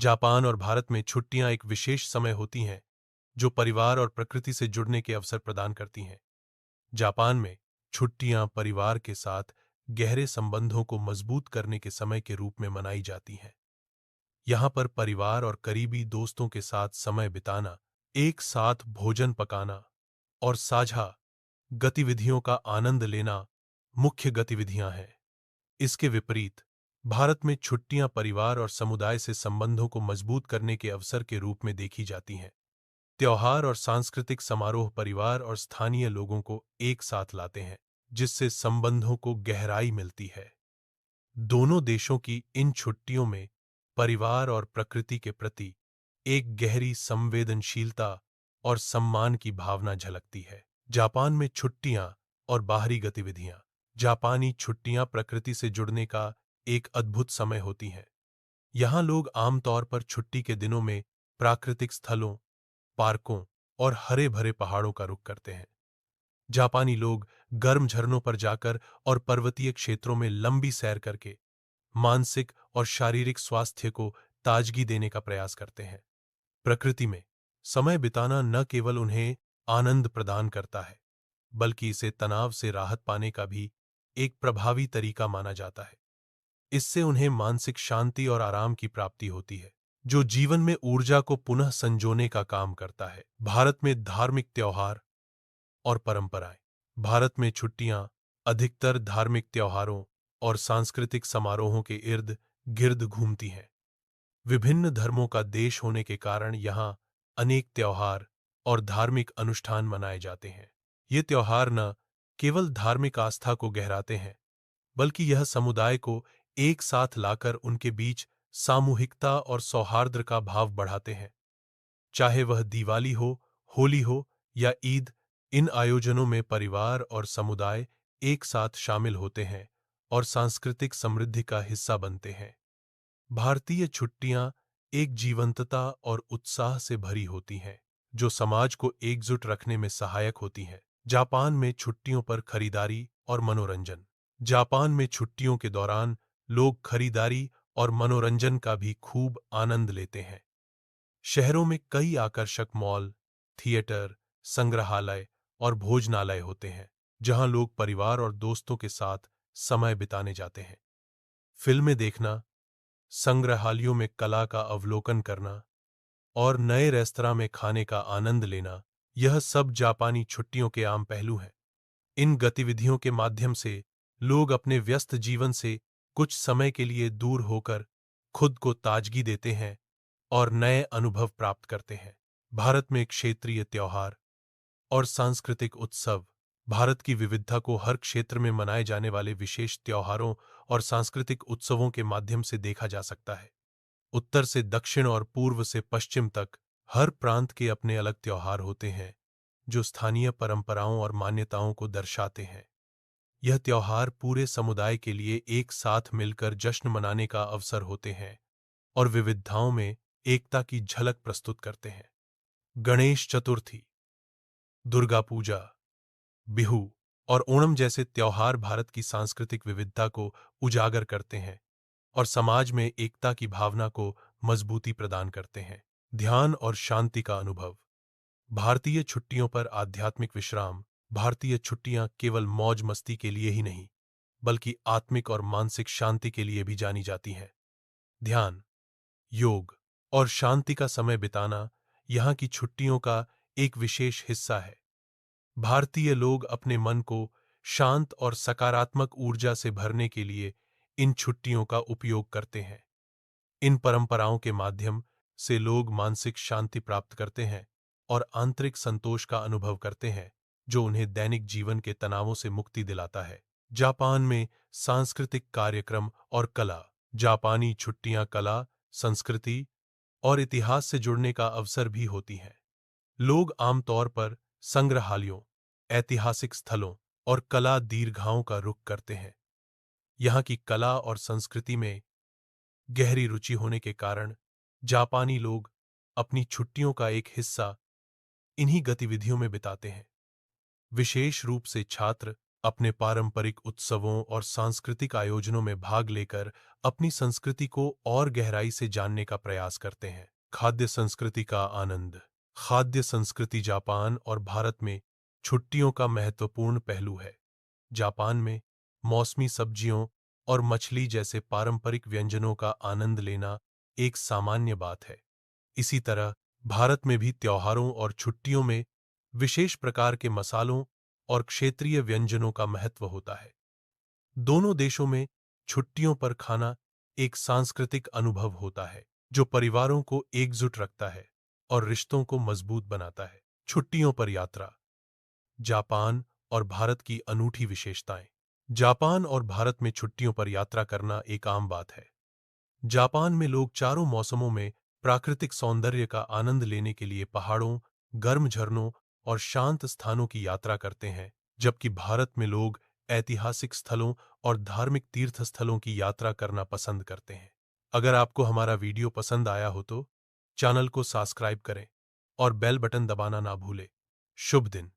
Japan और भारत में छुट्टियां एक विशेष समय होती हैं जो परिवार और प्रकृति से जुड़ने के अवसर प्रदान करती हैं। जापान में छुट्टियां परिवार के साथ गहरे संबंधों को मजबूत करने के समय के रूप में मनाई जाती हैं। यहाँ पर परिवार और करीबी दोस्तों के साथ समय बिताना, एक साथ भोजन पकाना और साझा गतिविधियों का आनंद लेना मुख्य गतिविधियां हैं। इसके विपरीत भारत में छुट्टियां परिवार और समुदाय से संबंधों को मजबूत करने के अवसर के रूप में देखी जाती हैं। त्योहार और सांस्कृतिक समारोह परिवार और स्थानीय लोगों को एक साथ लाते हैं, जिससे संबंधों को गहराई मिलती है। दोनों देशों की इन छुट्टियों में परिवार और प्रकृति के प्रति एक गहरी संवेदनशीलता और सम्मान की भावना झलकती है। जापान में छुट्टियां और बाहरी गतिविधियां। जापानी छुट्टियां प्रकृति से जुड़ने का एक अद्भुत समय होती हैं। यहाँ लोग आमतौर पर छुट्टी के दिनों में प्राकृतिक स्थलों, पार्कों और हरे भरे पहाड़ों का रुख करते हैं। जापानी लोग गर्म झरनों पर जाकर और पर्वतीय क्षेत्रों में लंबी सैर करके मानसिक और शारीरिक स्वास्थ्य को ताजगी देने का प्रयास करते हैं। प्रकृति में समय बिताना न केवल उन्हें आनंद प्रदान करता है, बल्कि इसे तनाव से राहत पाने का भी एक प्रभावी तरीका माना जाता है। इससे उन्हें मानसिक शांति और आराम की प्राप्ति होती है, जो जीवन में ऊर्जा को पुनः संजोने का काम करता है। भारत में धार्मिक त्योहार और परंपराएं। भारत में छुट्टियां अधिकतर धार्मिक त्योहारों और सांस्कृतिक समारोहों के इर्द गिर्द घूमती हैं। विभिन्न धर्मों का देश होने के कारण यहाँ अनेक त्योहार और धार्मिक अनुष्ठान मनाए जाते हैं। ये त्योहार न केवल धार्मिक आस्था को गहराते हैं, बल्कि यह समुदाय को एक साथ लाकर उनके बीच सामूहिकता और सौहार्द का भाव बढ़ाते हैं। चाहे वह दिवाली हो, होली हो या ईद, इन आयोजनों में परिवार और समुदाय एक साथ शामिल होते हैं और सांस्कृतिक समृद्धि का हिस्सा बनते हैं। भारतीय छुट्टियां एक जीवंतता और उत्साह से भरी होती हैं, जो समाज को एकजुट रखने में सहायक होती हैं। जापान में छुट्टियों पर खरीदारी और मनोरंजन। जापान में छुट्टियों के दौरान लोग खरीदारी और मनोरंजन का भी खूब आनंद लेते हैं। शहरों में कई आकर्षक मॉल, थिएटर, संग्रहालय और भोजनालय होते हैं, जहां लोग परिवार और दोस्तों के साथ समय बिताने जाते हैं। फिल्में देखना, संग्रहालयों में कला का अवलोकन करना और नए रेस्तरां में खाने का आनंद लेना, यह सब जापानी छुट्टियों के आम पहलू हैं। इन गतिविधियों के माध्यम से लोग अपने व्यस्त जीवन से कुछ समय के लिए दूर होकर खुद को ताजगी देते हैं और नए अनुभव प्राप्त करते हैं। भारत में क्षेत्रीय त्योहार और सांस्कृतिक उत्सव। भारत की विविधता को हर क्षेत्र में मनाए जाने वाले विशेष त्योहारों और सांस्कृतिक उत्सवों के माध्यम से देखा जा सकता है। उत्तर से दक्षिण और पूर्व से पश्चिम तक हर प्रांत के अपने अलग त्योहार होते हैं, जो स्थानीय परंपराओं और मान्यताओं को दर्शाते हैं। यह त्योहार पूरे समुदाय के लिए एक साथ मिलकर जश्न मनाने का अवसर होते हैं और विविधताओं में एकता की झलक प्रस्तुत करते हैं। गणेश चतुर्थी, दुर्गा पूजा, बिहू और ओणम जैसे त्योहार भारत की सांस्कृतिक विविधता को उजागर करते हैं और समाज में एकता की भावना को मजबूती प्रदान करते हैं। ध्यान और शांति का अनुभव। भारतीय छुट्टियों पर आध्यात्मिक विश्राम। भारतीय छुट्टियां केवल मौज मस्ती के लिए ही नहीं, बल्कि आत्मिक और मानसिक शांति के लिए भी जानी जाती हैं। ध्यान, योग और शांति का समय बिताना यहाँ की छुट्टियों का एक विशेष हिस्सा है। भारतीय लोग अपने मन को शांत और सकारात्मक ऊर्जा से भरने के लिए इन छुट्टियों का उपयोग करते हैं। इन परंपराओं के माध्यम से लोग मानसिक शांति प्राप्त करते हैं और आंतरिक संतोष का अनुभव करते हैं, जो उन्हें दैनिक जीवन के तनावों से मुक्ति दिलाता है। जापान में सांस्कृतिक कार्यक्रम और कला। जापानी छुट्टियां कला, संस्कृति और इतिहास से जुड़ने का अवसर भी होती हैं। लोग आमतौर पर संग्रहालयों, ऐतिहासिक स्थलों और कला दीर्घाओं का रुख करते हैं। यहाँ की कला और संस्कृति में गहरी रुचि होने के कारण जापानी लोग अपनी छुट्टियों का एक हिस्सा इन्हीं गतिविधियों में बिताते हैं। विशेष रूप से छात्र अपने पारंपरिक उत्सवों और सांस्कृतिक आयोजनों में भाग लेकर अपनी संस्कृति को और गहराई से जानने का प्रयास करते हैं। खाद्य संस्कृति का आनंद। खाद्य संस्कृति जापान और भारत में छुट्टियों का महत्वपूर्ण पहलू है। जापान में मौसमी सब्जियों और मछली जैसे पारंपरिक व्यंजनों का आनंद लेना एक सामान्य बात है। इसी तरह भारत में भी त्योहारों और छुट्टियों में विशेष प्रकार के मसालों और क्षेत्रीय व्यंजनों का महत्व होता है। दोनों देशों में छुट्टियों पर खाना एक सांस्कृतिक अनुभव होता है जो परिवारों को एकजुट रखता है और रिश्तों को मजबूत बनाता है। छुट्टियों पर यात्रा। जापान और भारत की अनूठी विशेषताएं। जापान और भारत में छुट्टियों पर यात्रा करना एक आम बात है। जापान में लोग चारों मौसमों में प्राकृतिक सौंदर्य का आनंद लेने के लिए पहाड़ों, गर्म झरनों और शांत स्थानों की यात्रा करते हैं, जबकि भारत में लोग ऐतिहासिक स्थलों और धार्मिक तीर्थ स्थलों की यात्रा करना पसंद करते हैं। अगर आपको हमारा वीडियो पसंद आया हो तो चैनल को सब्सक्राइब करें और बेल बटन दबाना ना भूलें। शुभ दिन।